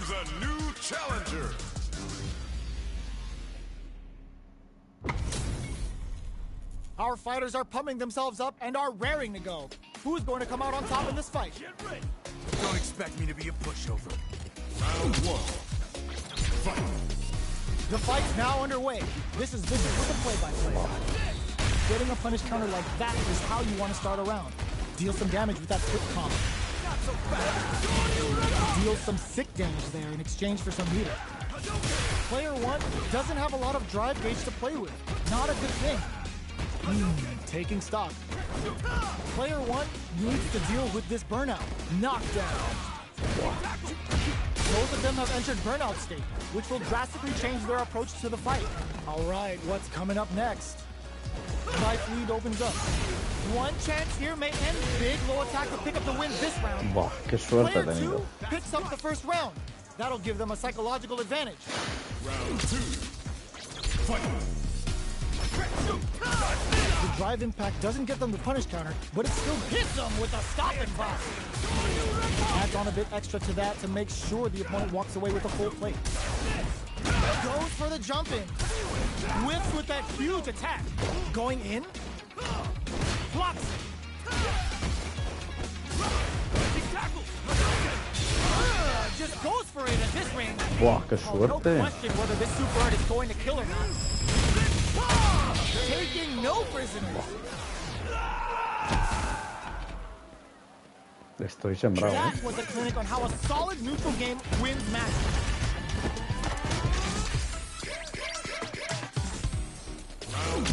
names a new challenger. Our fighters are pumping themselves up and are raring to go. Who's going to come out on top in this fight? Don't expect me to be a pushover. Round one. Fight. The fight's now underway. This is with the play-by-play. Getting a punish counter like that is how you want to start a round. Deal some damage with that quick combo. Deal some sick damage there in exchange for some meter. Player one doesn't have a lot of drive gauge to play with. Not a good thing. Taking stock. Player one needs to deal with this burnout. Knockdown. Both of them have entered burnout state, which will drastically change their approach to the fight. All right, what's coming up next? Life lead opens up. One chance here may end big low attack to pick up the win this round. Buah, qué suerte ha Player tenido. two picks up the first round. That'll give them a psychological advantage. Round two. Fight. The drive impact doesn't get them the punish counter, but it still hits them with a stopping block. Adds on a bit extra to that to make sure the opponent walks away with a full plate. Goes for the jump in. Whips with that huge attack. Going in. Blocks. Just goes for it at this range. Buah, qué No suerte. question whether this super art is going to kill or not. Taking no prisoners. Estoy sembrado. That was a clinic on how a solid neutral game wins matches.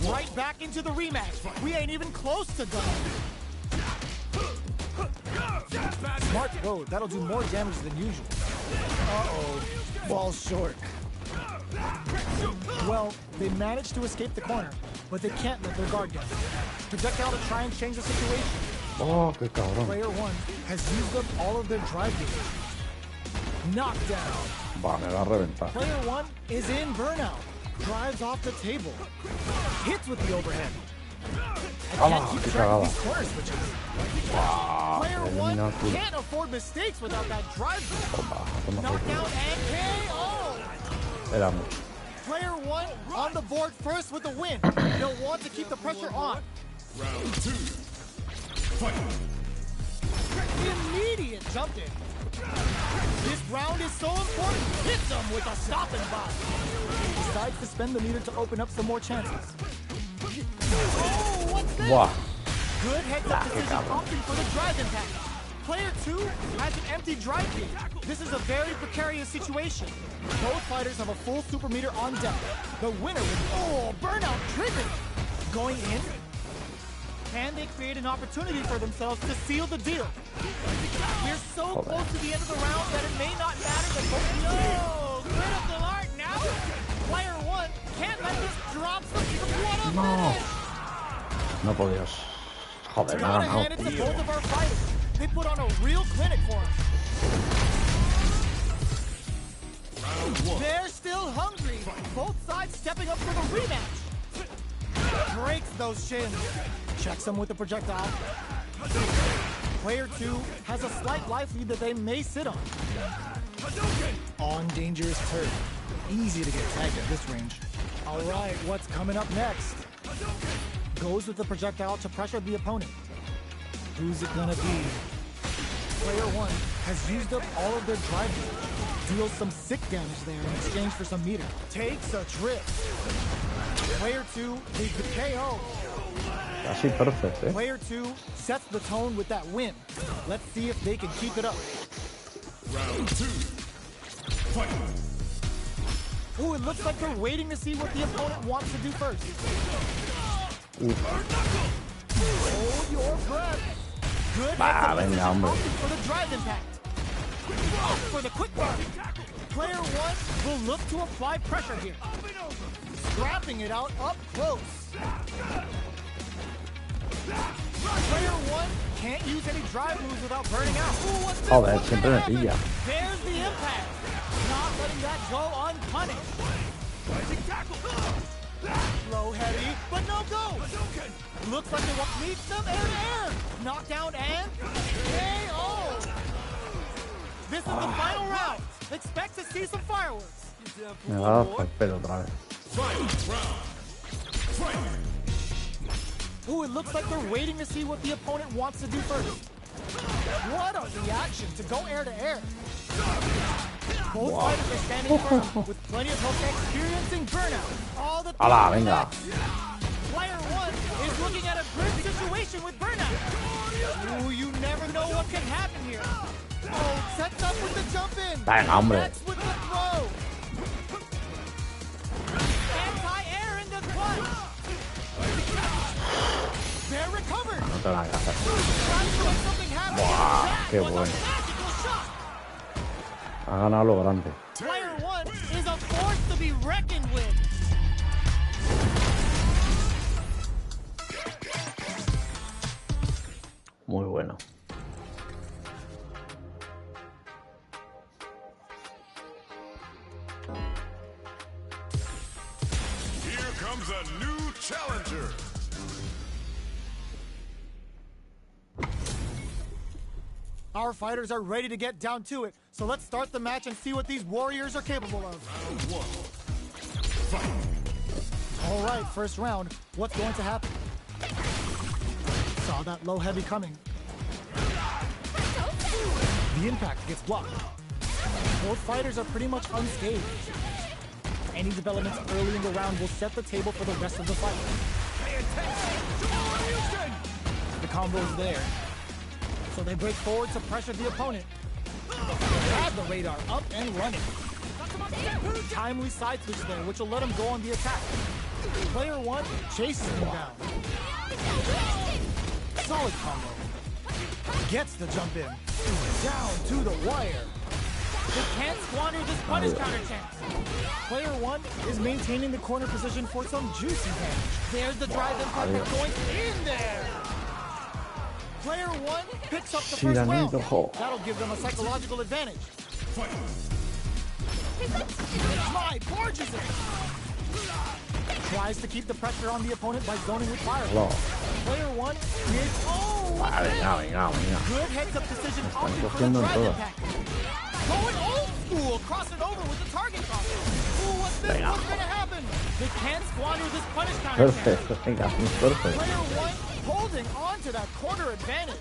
Right back into the rematch. We ain't even close to done. Smart throw. That'll do more damage than usual. Uh-oh. Falls short. Well, they managed to escape the corner, but they can't let their guard down. Projectile to try and change the situation. Oh, qué cabrón. Player one has used up all of their drive gauge. Knockdown. Va, me va a reventar. Player one is in burnout. Drives off the table. Hits with the overhead. I can't keep qué track of cagada. these corner switches. Player one can't afford mistakes without that drive gauge. Knockdown and KO. Era mucho. Player one on the board first with the win. They'll want to keep the pressure on. Round two. Fight. Immediate jump in. This round is so important. Hits them with a stopping block. Decides to spend the meter to open up some more chances. Oh, what's this? Buah. Good heads-up decision opting for the drive impact. Player two has an empty drive gauge. This is a very precarious situation. Both fighters have a full super meter on deck. The winner with burnout triggered. Going in. Can they create an opportunity for themselves to seal the deal? We're so close to the end of the round that it may not matter that both... No! Critical art now? Player one can't let this drop from what a finish! No podías. Joder, me ha Gotta ganado. hand it to both of our fighters. They put on a real clinic for us. Round one. They're still hungry. Both sides stepping up for the rematch. Breaks those shins. Checks them with the projectile. Player two has a slight life lead that they may sit on. On dangerous turf. Easy to get tagged at this range. All right, what's coming up next? Goes with the projectile to pressure the opponent. Who's it gonna be? Player one has used up all of their drive gauge. Deals some sick damage there in exchange for some meter. Takes a trip. Player two leads the KO. Casi perfect, eh. Player two sets the tone with that win. Let's see if they can keep it up. Round two. Fight. Ooh, it looks like they're waiting to see what the opponent wants to do first. Hold your breath. Good venga, hombre. for the drive impact. For the quick bar. Player one will look to apply pressure here. Scrapping it out up close. Player one can't use any drive moves without burning out. Ooh, what's this? Joder, What's siempre gonna me happen? pilla. There's the impact. Not letting that go unpunished. Low heavy, but no go. Looks like they want to meet some air to air. Knockdown and KO. This is the final round. Expect to see some fireworks. Me va a dar el pelo otra vez. Ooh, it looks like they're waiting to see what the opponent wants to do first. What a reaction to go air to air. Both fighters are standing firm with plenty of health, experiencing burnout. All the ¡Hala, venga! Player 1 is looking at a good situation with burnout. Ooh, you never know what can happen here. Oh, sets up with the jump in. Venga, hombre. Next with the throw. Anti-air in the clutch. They're recovered. No tengo nada que hacer. Trying to make something happen. Buah, That qué was a bueno. magical shot. Ha ganado lo grande. Player 1 is a force to be reckoned with. Muy bueno. Here comes a new challenger. Our fighters are ready to get down to it, so let's start the match and see what these warriors are capable of. Round 1. All right, first round. What's going to happen? Saw that low heavy coming. The impact gets blocked. Both fighters are pretty much unscathed. Any developments early in the round will set the table for the rest of the fight. Pay attention. The combo is there. So they break forward to pressure the opponent. Have the radar up and running. Timely side switch there, which will let him go on the attack. Player 1 chases him down. Solid combo. Gets the jump in. Down to the wire. They can't squander this punish counter chance. Player 1 is maintaining the corner position for some juicy damage. There's the drive impact that's going in there. Player 1 picks up the first round. That'll give them a psychological advantage. My gorgeous it. Tries to keep the pressure on the opponent by zoning with fire. Player 1 creates good heads-up decision opting for the drive impact. Going old school, crossing over with the target cross. Ooh, what's this? What's gonna happen? They can't squander this punish counter. Perfecto, venga, muy perfecto. Player 1 holding on to that corner advantage.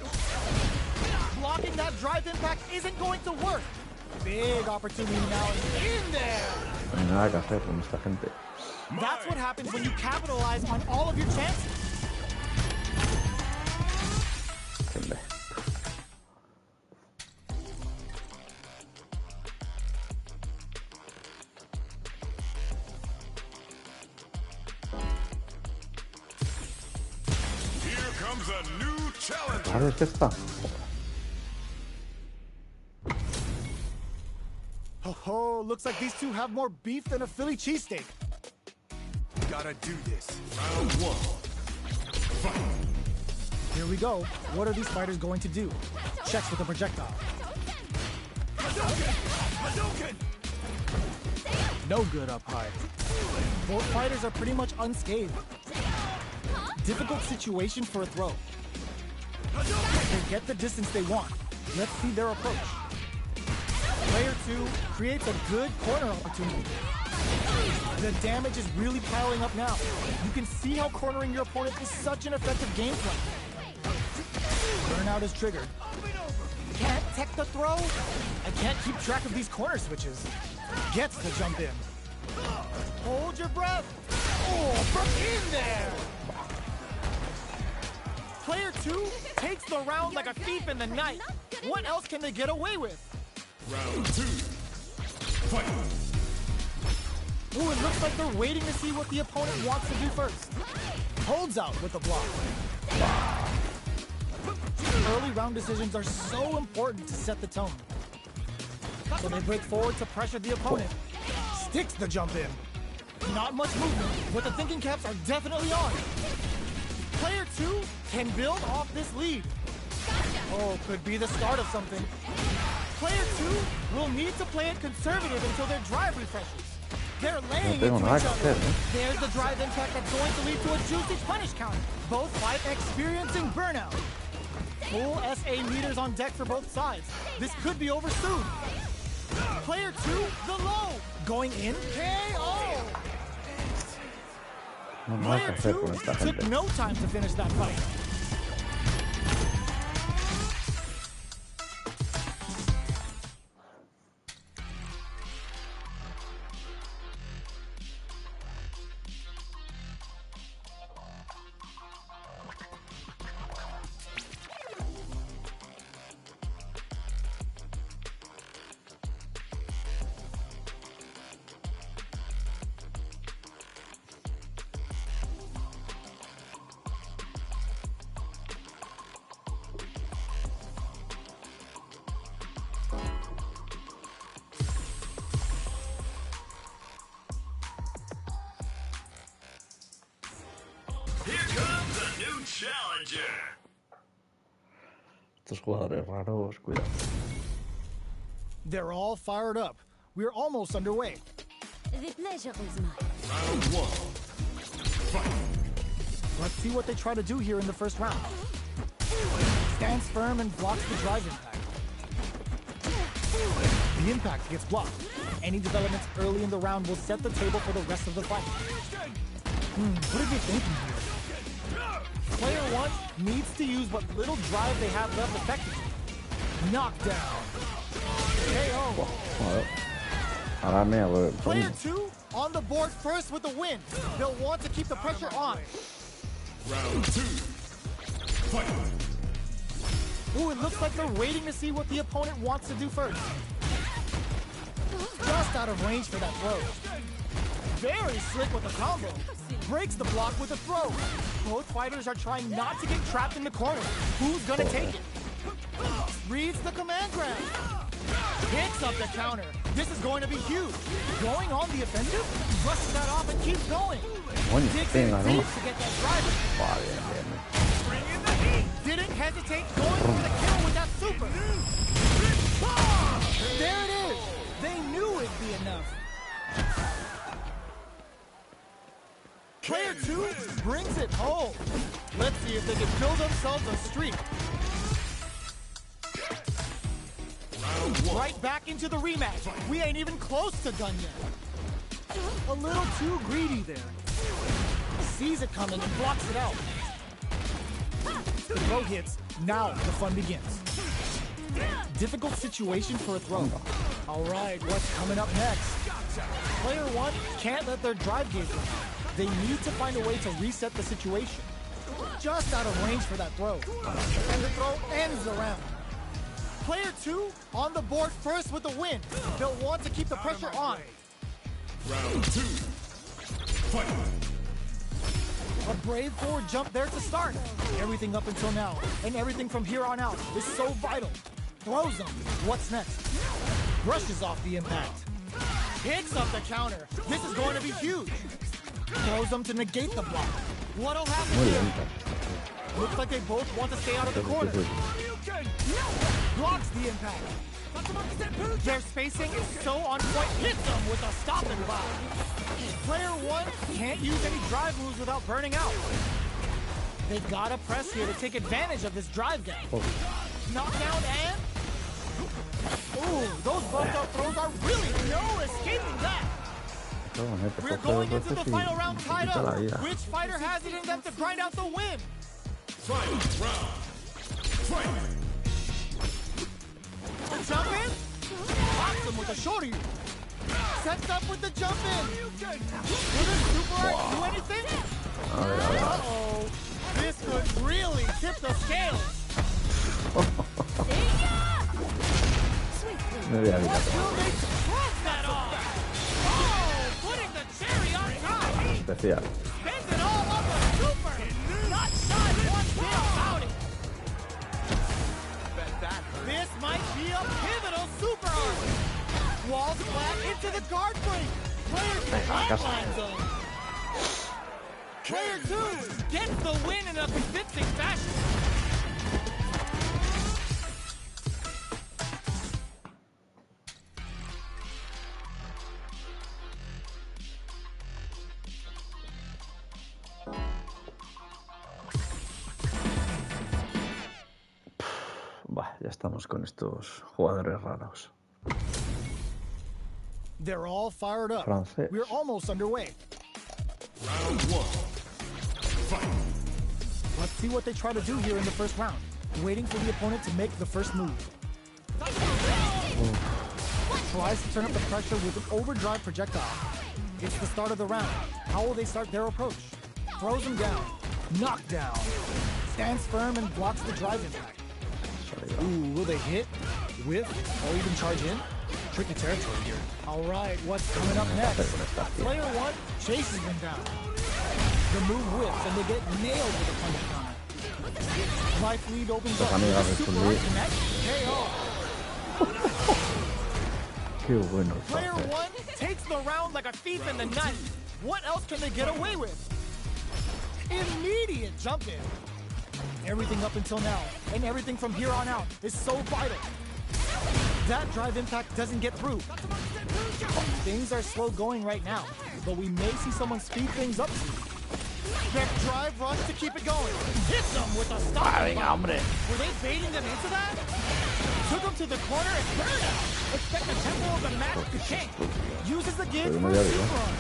Blocking that drive impact isn't going to work. Big opportunity now in there. No hay nada que hacer con esta gente. That's what happens when you capitalize on all of your chances. Siempre. Here comes a new challenger. ¿Sabes qué está? Oh, looks like these two have more beef than a Philly cheesesteak. Gotta do this. Round 1. Fight. Here we go. What are these fighters going to do? Checks with a projectile. Hadouken! No good up high. Both fighters are pretty much unscathed. Difficult situation for a throw. They get the distance they want. Let's see their approach. Player 2 creates a good corner opportunity. The damage is really piling up now. You can see how cornering your opponent is such an effective game plan. Burnout is triggered. Can't tech the throw? I can't keep track of these corner switches. Gets the jump in. Hold your breath. Oh, from in there. Player 2 takes the round like a thief in the night. What else can they get away with? Round 2. Fight. Ooh, it looks like they're waiting to see what the opponent wants to do first. Holds out with the block. Early round decisions are so important to set the tone. So they break forward to pressure the opponent. Sticks the jump in. Not much movement, but the thinking caps are definitely on. Player 2 can build off this lead. Oh, could be the start of something. Player 2 will need to play it conservative until their drive refreshes. They're laying into each other. There's the drive impact that's going to lead to a juicy punish counter. Both fight experiencing burnout. Full SA meters on deck for both sides. This could be over soon. Player 2, the low. Going in, KO. No nada que Player hacer 2 con esta took gente. no time to finish that fight. Estos jugadores raros, cuidado. They're all fired up. We're almost underway. The pleasure is mine. Round 1. Fight. Let's see what they try to do here in the first round. Stands firm and blocks the drive impact. The impact gets blocked. Any developments early in the round will set the table for the rest of the fight. What are they thinking here? Player 1 needs to use what little drive they have left effectively. Knockdown. KO. Joder. Ahora me hago el Player 2 on the board first with the win. They'll want to keep the pressure on. Round 2. Fight. Ooh, it looks like they're waiting to see what the opponent wants to do first. Just out of range for that throw. Very slick with the combo. Breaks the block with a throw. Both fighters are trying not to get trapped in the corner. Who's gonna take it? Reads the command grab. Hits up the counter. This is going to be huge. Going on the offensive, brushes that off and keeps going. Coño, Digs in venga, deep no. to get that drive. Vale, bien, bien. Bring in the heat. Didn't hesitate going for the kill with that super. There it is. They knew it'd be enough. Player 2 brings it home. Let's see if they can build themselves a streak. Round 1. Right back into the rematch. We ain't even close to done yet. A little too greedy there. Sees it coming and blocks it out. The throw hits. Now the fun begins. Difficult situation for a throw. All right, what's coming up next? Player 1 can't let their drive gauge run. They need to find a way to reset the situation. Just out of range for that throw. And the throw ends the round. Player 2 on the board first with the win. They'll want to keep the pressure on. Round 2. Fight. A brave forward jump there to start. Everything up until now, and everything from here on out is so vital. Throws them. What's next? Brushes off the impact. Hits up the counter. This is going to be huge. Throws them to negate the block. What'll happen Muy here? lenta. Looks like they both want to stay out of the corner. Blocks the impact. Their spacing is so on point. Hits them with a stop and block. Player 1 can't use any drive moves without burning out. They've got to press here to take advantage of this drive gap. Knockdown and... Ooh, those bumped up throws are really no escaping that. We're going into the final round tied up. Which fighter has it in them to grind out the win? Fight. Round. Fight. The jump in? Pops him with a shorty. Sets up with the jump in. Will this super art do anything? Uh-oh. This could really tip the scales. Me voy a evitar. Will they cross that off? Oh, putting the cherry on top. Especial. Spends it all on the super. Not shy one bit about it. This might be a pivotal super art. Walls flat into the guard break. Player 2 flatlines them. Player 2 gets the win in a convincing fashion. Bah, ya estamos con estos jugadores raros. They're all fired up. Francés. We're almost underway. Round one. Fight. Let's see what they try to do here in the first round. Waiting for the opponent to make the first move. Tries to turn up the pressure with an overdrive projectile. It's the start of the round. How will they start their approach? Throws him down. Knockdown. Stands firm and blocks the drive impact. Ooh, will they hit, whiff, or even charge in? Tricky territory here. All right, what's coming up next? Player one chases them down. The move whiffs and they get nailed with a punch counter. Life lead opens up. Super hard connect. KO. Qué bueno. Player one takes the round like a thief in the night. What else can they get away with? Immediate jump in. Everything up until now, and everything from here on out, is so vital. That drive impact doesn't get through. Things are slow going right now, but we may see someone speed things up soon. That drive rush to keep it going. Hits them with a stopping bomb. Were they baiting them into that? Took them to the corner and burn out. Expect the tempo of the match to change. Uses the gauge for a super run.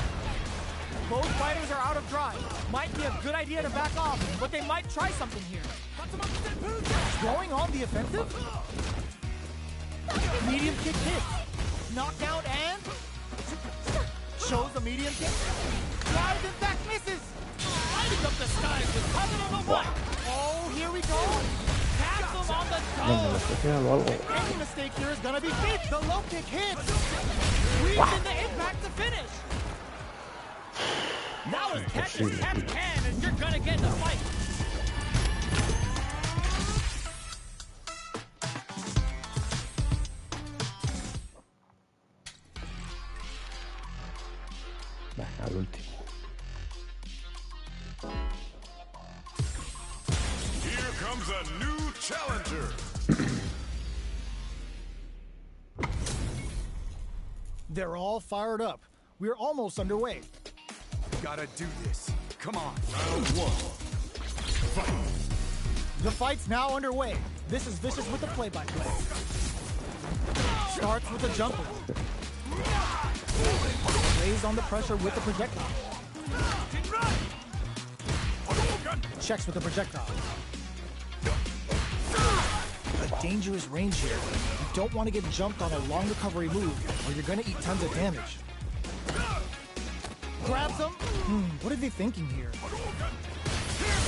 Both fighters are out of drive. Might be a good idea to back off, but they might try something here. Going on the offensive? Medium kick hit. Knockout and shows the medium kick. Drive impact misses. Lighting up the skies with positive one. Oh, here we go. Taps him on the toe. Any mistake here is gonna be big. The low kick hits. Weaves in the impact to finish. Now as catch as catch can, and you're gonna get in a fight. Al último. Here comes a new challenger. They're all fired up. We're almost underway. Gotta do this. Come on. Round one. Fight. The fight's now underway. This is Vicious with the play-by-play. Starts with a jumper. Lays on the pressure with the projectile. Checks with the projectile. A dangerous range here. You don't want to get jumped on a long recovery move, or you're going to eat tons of damage. Grabs him. What are they thinking here?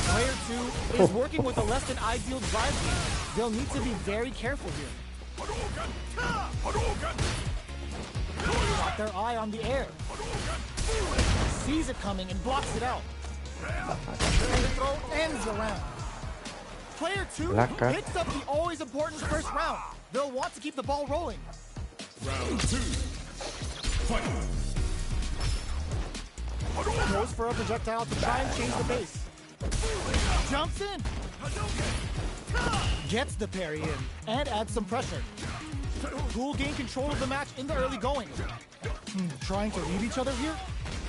Player two is working with a less than ideal drive game. They'll need to be very careful here. Got their eye on the air. Sees it coming and blocks it out. And the throw ends the round. Player two picks up the always important first round. They'll want to keep the ball rolling. Round two. Fight. Goes for a projectile to try and change the pace. Jumps in. Gets the parry in and adds some pressure. Who will gain control of the match in the early going? Trying to read each other here?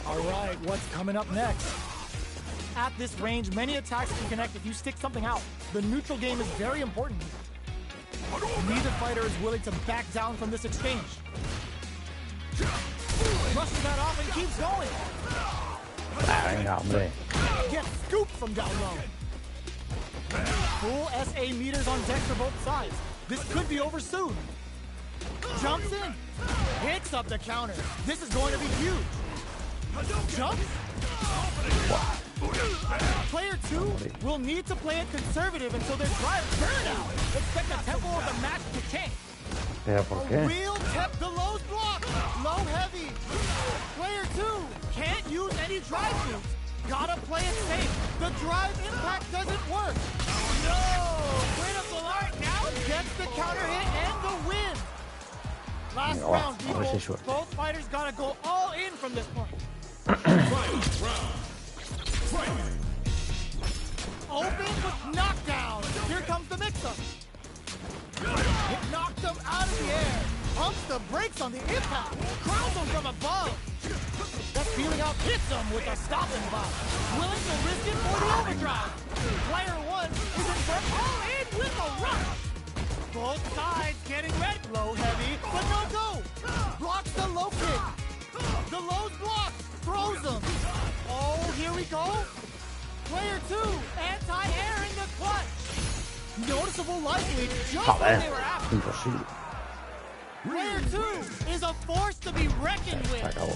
All right, what's coming up next? At this range, many attacks can connect if you stick something out. The neutral game is very important here. Neither fighter is willing to back down from this exchange. Brushes that off and keeps going. Gets scooped from down low. Full SA meters on deck for both sides. This could be over soon. Jumps in. Hits up the counter. This is going to be huge. Jumps. Player two will need to play it conservative until their drive burn out. Expect the tempo of the match to change. ¿Pero por qué? Real tap the lows block. Low heavy. Player two can't use any drive moves. Gotta play it safe. The drive impact doesn't work. No! Critical art now gets the counter hit and the win. Last round, people. Both fighters gotta go all in from this point. Open with knockdown. Here comes the mix-up. It knocked him out of the air. Pumps the brakes on the impact. Crowns him from above. That feeling out hits him with a stopping bomb. Willing to risk it for the overdrive. Player one is in for all in with a rush. Both sides getting ready. Low heavy, but no go. Blocks the low kick. Lowe's block. Throws him. Oh, here we go. Player 2, anti-air in the clutch. Noticeable life lead just when Joder, they were after. imposible. Player 2 is a force to be reckoned Se with. acabó.